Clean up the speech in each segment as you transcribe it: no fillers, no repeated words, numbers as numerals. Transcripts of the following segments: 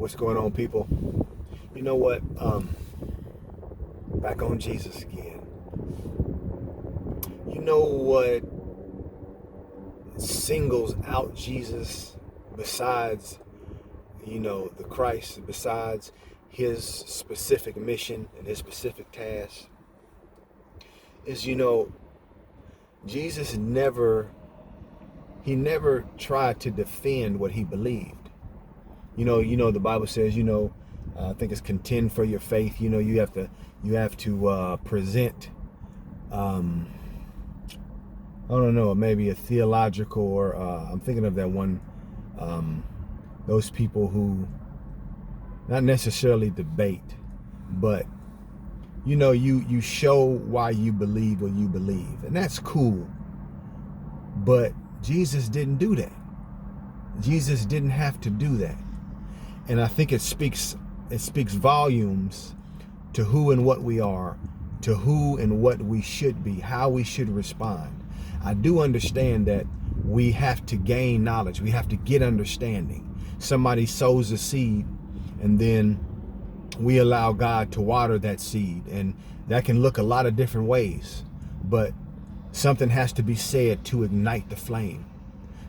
What's going on, people? You know what? Back on Jesus again. You know what singles out Jesus besides, the Christ, besides his specific mission and his specific task is, Jesus never tried to defend what he believed. The Bible says, I think it's contend for your faith. You have to present, I don't know, maybe a theological, or I'm thinking of that one, those people who not necessarily debate, but you show why you believe what you believe, and that's cool. But Jesus didn't do that. Jesus didn't have to do that. And I think it speaks volumes to who and what we are, to who and what we should be, how we should respond. I do understand that we have to gain knowledge. We have to get understanding. Somebody sows a seed, and then we allow God to water that seed. And that can look a lot of different ways. But something has to be said to ignite the flame.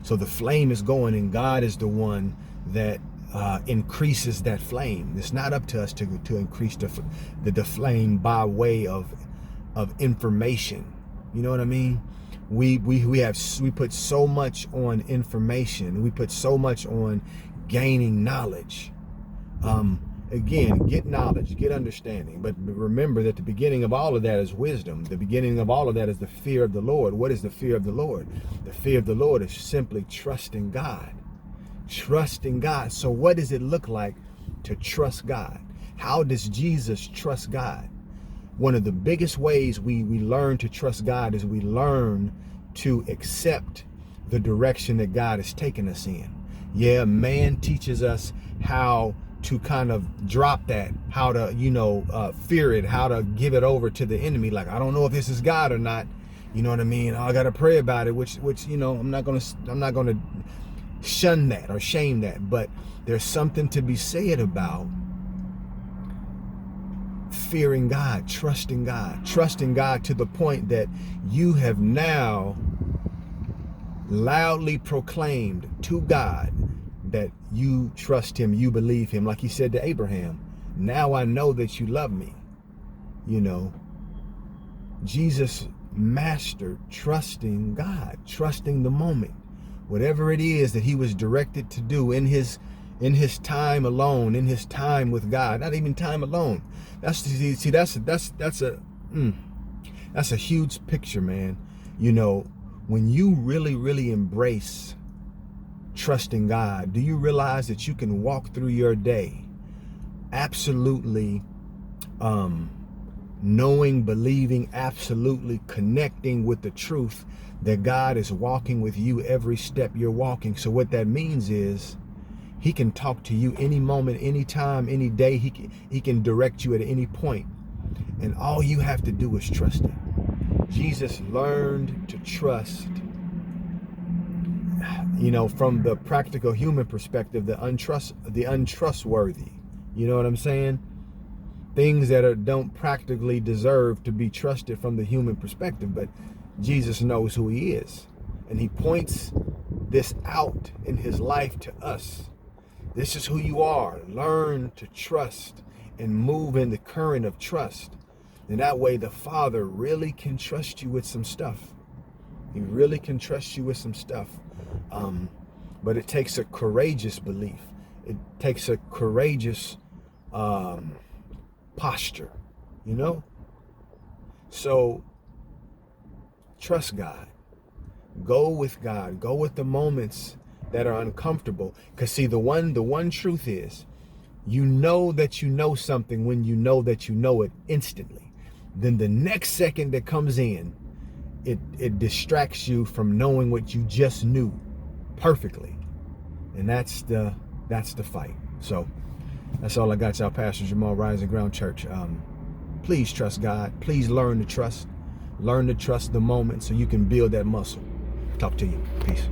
So the flame is going, and God is the one that increases that flame. It's not up to us to increase the flame by way of information. You know what I mean? We put so much on information. We put so much on gaining knowledge. Again, get knowledge, get understanding. But remember that the beginning of all of that is wisdom. The beginning of all of that is the fear of the Lord. What is the fear of the Lord? The fear of the Lord is simply trusting God. Trusting God. So what does it look like to trust God? How does Jesus trust God? One of the biggest ways we learn to trust God is we learn to accept the direction that God has taken us in. Yeah, man teaches us how to kind of drop that, how to, fear it, how to give it over to the enemy. Like, I don't know if this is God or not. You know what I mean? I got to pray about it, which, I'm not going to shun that or shame that. But there's something to be said about fearing God, trusting God to the point that you have now loudly proclaimed to God that you trust him, you believe him. Like he said to Abraham, now I know that you love me. Jesus mastered trusting God, trusting the moment. Whatever it is that he was directed to do in his time alone, in his time with God, not even time alone. That's a huge picture, man. When you really embrace trusting God, do you realize that you can walk through your day absolutely knowing, believing, absolutely connecting with the truth that God is walking with you every step you're walking? So what that means is he can talk to you any moment, any time, any day. He can direct you at any point. And all you have to do is trust him. Jesus learned to trust, from the practical human perspective, the untrustworthy. You know what I'm saying? Things that don't practically deserve to be trusted from the human perspective. But Jesus knows who he is. And he points this out in his life to us. This is who you are. Learn to trust and move in the current of trust. And that way the Father really can trust you with some stuff. He really can trust you with some stuff. But it takes a courageous belief. It takes a courageous posture, So trust God. Go with God. Go with the moments that are uncomfortable. Because see, the one truth is, you know that you know something when you know that you know it instantly. Then the next second that comes in, it distracts you from knowing what you just knew perfectly. And that's the fight. So that's all I got, y'all. Pastor Jamal, Rising Ground Church. Please trust God. Please learn to trust. Learn to trust the moment so you can build that muscle. Talk to you. Peace.